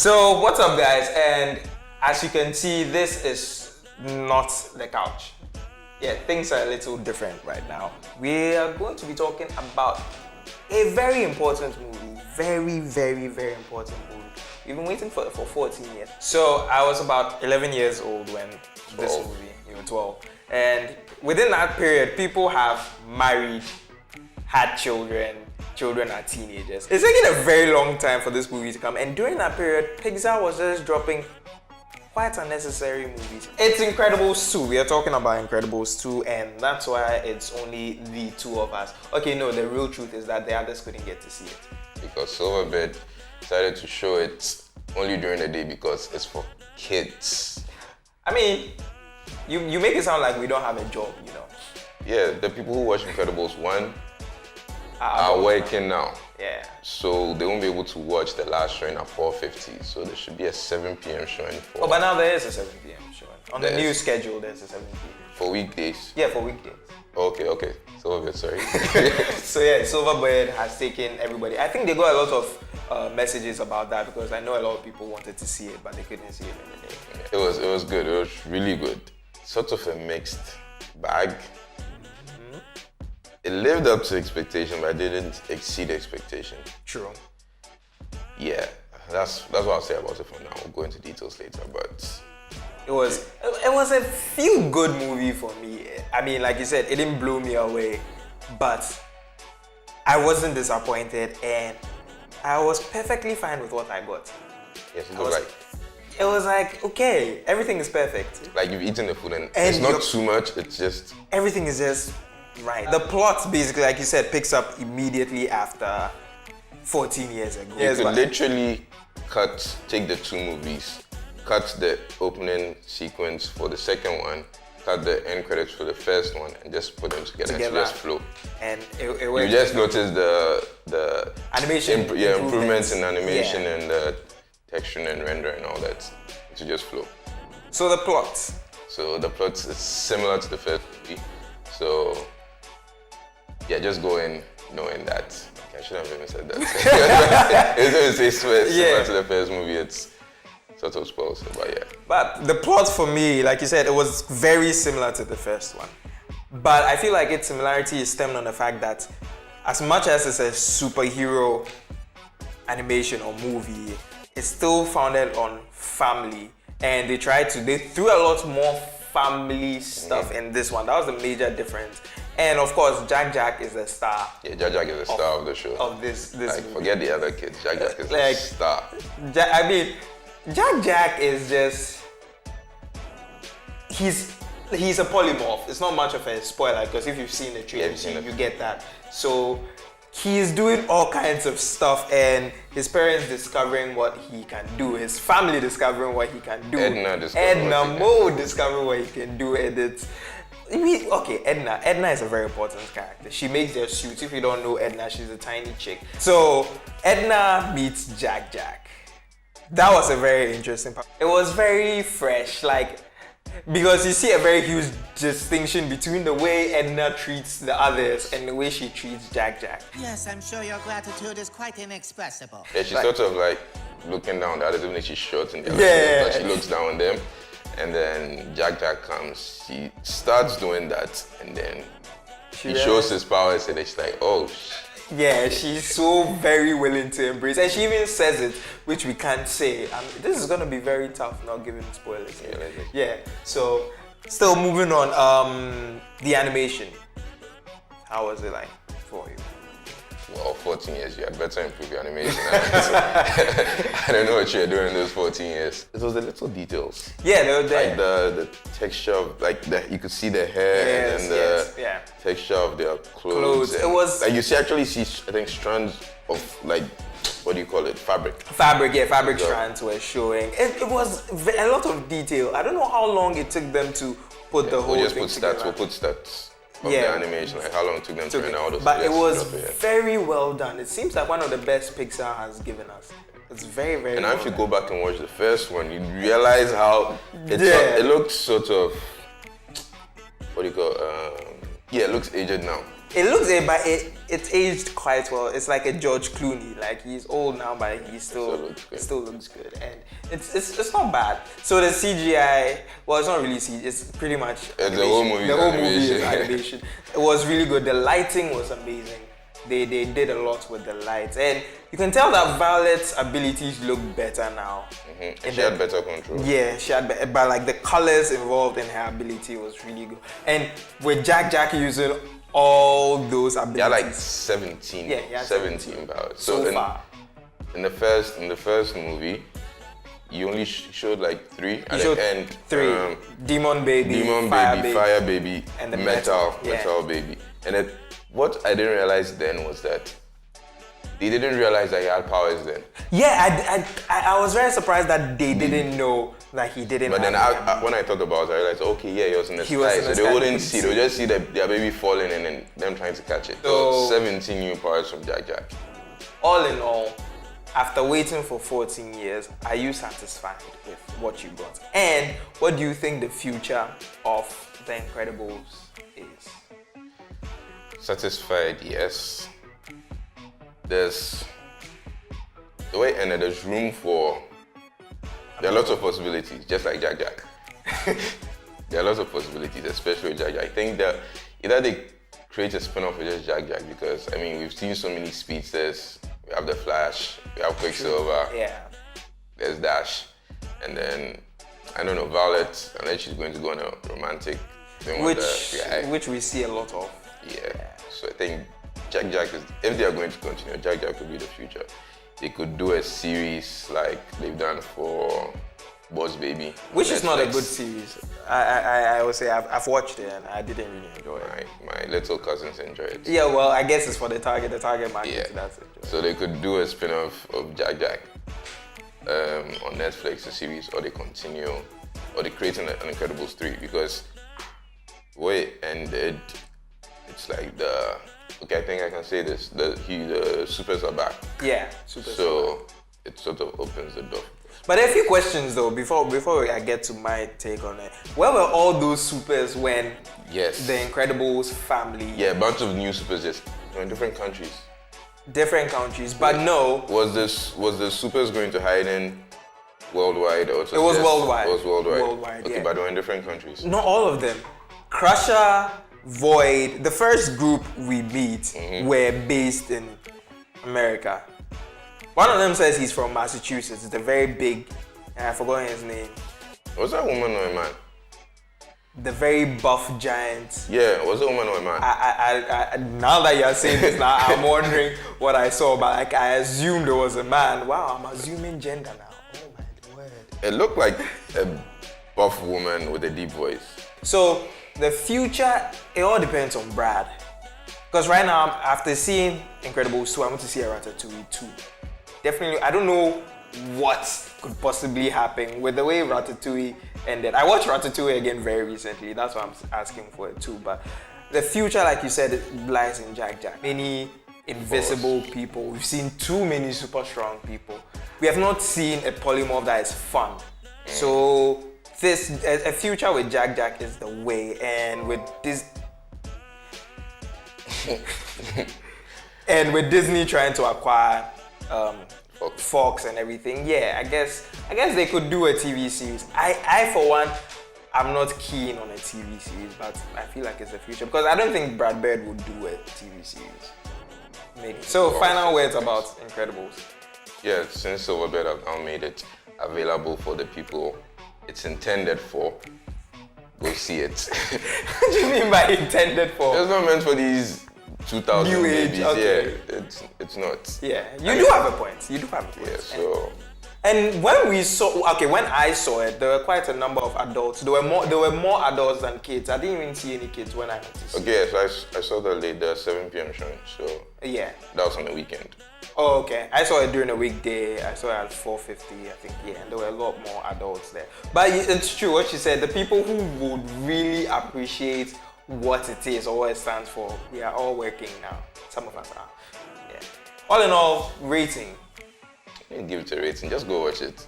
So what's up, guys? And as you can see, this is not the couch. Yeah, things are a little different right now. We are going to be talking about a very important movie. Very, very, very important movie. We've been waiting for 14 years. So I was about 11 years old when this movie, you were 12. And within that period, people have married, had children are teenagers. It's taken a very long time for this movie to come, and during that period, Pixar was just dropping quite unnecessary movies. It's Incredibles 2. We are talking about Incredibles 2, and that's why it's only the two of us. Okay, no, the real truth is that the others couldn't get to see it. Because Silverbird decided to show it only during the day because it's for kids. I mean, you make it sound like we don't have a job, you know. Yeah, the people who watch Incredibles 1 are working now. Yeah. So they won't be able to watch the last showing at 4:50. So there should be a 7 p.m. showing for... Oh, but now there is a 7 p.m. showing. On the new is. schedule, there's a 7 p.m. For weekdays? Yeah, for weekdays. Okay. Silverbird, sorry. So yeah, Silverbird has taken everybody. I think they got a lot of messages about that because I know a lot of people wanted to see it, but they couldn't see it in the day. It was good. It was really good. Sort of a mixed bag. It lived up to expectation, but it didn't exceed expectation. True. Yeah, that's what I'll say about it for now. We'll go into details later, but it was a feel-good movie for me. I mean, like you said, it didn't blow me away, but I wasn't disappointed, and I was perfectly fine with what I got. yes, It was like, okay, everything is perfect. like you've eaten the food and it's not too much. It's just everything is just right. The plot, basically, like you said, picks up immediately after 14 years ago. you could literally take the two movies, cut the opening sequence for the second one, cut the end credits for the first one, and just put them together. And just flow. And it you just notice the animation improvements in animation and the texture and render and all that to just flow. So the plot. So the plot is similar to the first movie. So yeah, just go in knowing that. Okay, I shouldn't have even said that. It's similar to the first movie. It's sort of spoils it, but yeah. But the plot for me, like you said, it was very similar to the first one. But I feel like its similarity is stemmed on the fact that as much as it's a superhero animation or movie, it's still founded on family. And they threw a lot more family stuff in this one. That was the major difference. And of course, Jack is the star. Yeah, Jack is the star of the show. Of this like, movie. Forget the other kids. Jack is the star. Jack is just... He's a polymorph. It's not much of a spoiler because if you've seen the trailer, you get that. So he's doing all kinds of stuff, and his parents discovering what he can do, his family discovering what he can do, Edna discovering what he can do, and it's... Edna is a very important character. She makes their suits. If you don't know Edna, she's a tiny chick. So Edna meets Jack. That was a very interesting part. It was very fresh, because you see a very huge distinction between the way Edna treats the others and the way she treats Jack. Yes, I'm sure your gratitude is quite inexpressible. Yeah, she's sort of like looking down the others, even though she's short and but she looks down on them. And then Jack comes, she starts doing that, and then he shows his powers, and she's like, oh. Yeah, she's so very willing to embrace, and she even says it, which we can't say. This is gonna be very tough, not giving spoilers. Yeah. So, still moving on. The animation. How was it like for you? Well, 14 years, you had better improve your animation. I don't know what you're doing in those 14 years. It was the little details. Yeah, they were there. Like the texture of, you could see the hair and the texture of their clothes. It was... you actually see, I think, strands of, what do you call it? Fabric. Fabric strands were showing. It was a lot of detail. I don't know how long it took them to put the whole thing together. We'll put stats. Of the animation, like how long it took them to render all those. But it was very well done. It seems like one of the best Pixar has given us. It's very, very And well if you go back and watch the first one, you realize how it looks sort of, what do you call, it looks aged now. It looks but it's aged quite well. It's like a George Clooney. Like he's old now, but he still looks good, and it's not bad. So the CGI, well, it's not really CGI. It's pretty much the whole movie. The whole movie is animation. It was really good. The lighting was amazing. They did a lot with the lights, and you can tell that Violet's abilities look better now. She had better control. Yeah, she had better, but like the colors involved in her ability was really good. And with Jack using all those abilities. Yeah, like 17. Yeah, 17 powers. So far. In the first movie, you only showed like 3 at showed the end. 3. Demon Baby, Fire Baby, and the Metal Baby. And what I didn't realize then was that they didn't realize that he had powers then. Yeah, I was very surprised that they didn't know that he didn't. But then when I thought about it, I realized, okay, yeah, he was in the sky, so they wouldn't see. They would just see their baby falling and then them trying to catch it. So 17 new powers from Jack. All in all, after waiting for 14 years, are you satisfied with what you got? And what do you think the future of The Incredibles is? Satisfied, yes. There's the way it ended, there's room for. There are lots of possibilities, just like Jack. There are lots of possibilities, especially with Jack. I think that either they create a spin-off with just Jack, because I mean we've seen so many speedsters. We have the Flash, we have Quicksilver, there's Dash, and then I don't know, Violet, unless she's going to go on a romantic thing with the guy. Which we see a lot of. Yeah. So I think Jack is, if they are going to continue, Jack could be the future. They could do a series like they've done for Boss Baby. Which is not a good series. I would say I've watched it and I didn't really enjoy it. My little cousins enjoy it. Yeah, well, I guess it's for the target market. Yeah. That's it. So they could do a spin-off of Jack on Netflix, a series, or they continue, or they create an Incredibles 3, because the way it ended, it's like okay, I think I can say this, the supers are back. Yeah, supers. So it sort of opens the door. But there are a few questions though, before I get to my take on it. Where were all those supers when the Incredibles family? Yeah, a bunch of new supers just in different countries. Different countries, but no. Was the supers going to hide in worldwide or it was worldwide. It was worldwide. Worldwide, okay, yeah. But they were in different countries. Not all of them. Crusher, Void, the first group we meet were based in America. One of them says he's from Massachusetts. It's a very big, and I forgot his name. Was that a woman or a man? The very buff giant. Yeah, was it a woman or a man? I now that you're saying this, now I'm wondering what I saw, but like I assumed it was a man. Wow, I'm assuming gender now. Oh my word. It looked like a buff woman with a deep voice. So the future, it all depends on Brad. Because right now, after seeing Incredibles 2, I want to see a Ratatouille 2. Definitely, I don't know what could possibly happen with the way Ratatouille ended. I watched Ratatouille again very recently. That's why I'm asking for it too. But the future, like you said, it lies in Jack. Many invisible people. We've seen too many super strong people. We have not seen a polymorph that is fun. So a future with Jack is the way, and with this. And with Disney trying to acquire Fox and everything, I guess they could do a TV series. I for one, I'm not keen on a TV series, but I feel like it's the future because I don't think Brad Bird would do a TV series. Maybe. So final words about Incredibles. Yeah, since Silverbird have now made it available for the people it's intended for, go see it. What do you mean by intended for? It's not meant for these 2000 New age, babies. okay. Yeah, it's not. Yeah, you do have a point. Yeah, so. And when I saw it, there were quite a number of adults. There were more adults than kids. I didn't even see any kids when I went to see it. Okay, so I saw the 7 p.m. showing, so yeah, that was on the weekend. Oh, okay. I saw it during a weekday. I saw it at 4:50, I think. Yeah, and there were a lot more adults there. But it's true what she said. The people who would really appreciate what it is or what it stands for, we are all working now. Some of us are. Yeah. All in all, rating. You didn't give it a rating. Just go watch it.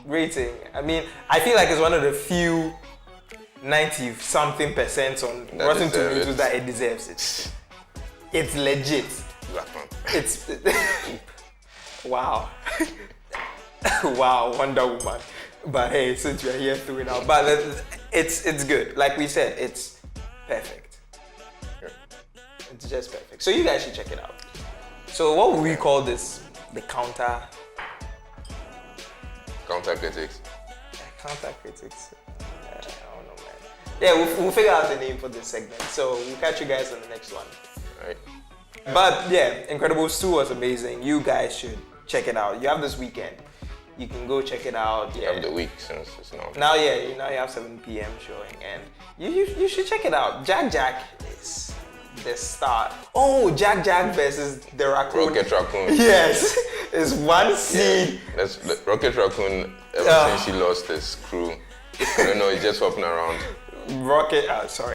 Rating. I mean, I feel like it's one of the few 90-something% on That Rotten deserve Tomatoes it. that it deserves it. It's legit. Black man. It's wow. Wow, Wonder Woman. But hey, since we're here throwing out, but it's good. Like we said, it's perfect. Yeah. It's just perfect. So you guys should check it out. So what would we call this? The counter critics. critics. I don't know, man. Yeah, we'll figure out the name for this segment. So we'll catch you guys on the next one. Alright. But yeah, Incredibles 2 was amazing. You guys should check it out. You have this weekend. You can go check it out. Yeah. Of the week since it's not. Now, yeah, you have 7 p.m. showing, and you should check it out. Jack is the star. Oh, Jack versus the raccoon. Rocket Raccoon. Yes, it's one scene. Yeah, Rocket Raccoon, ever since he lost his crew, I don't know, he's just hopping around. Rocket, sorry.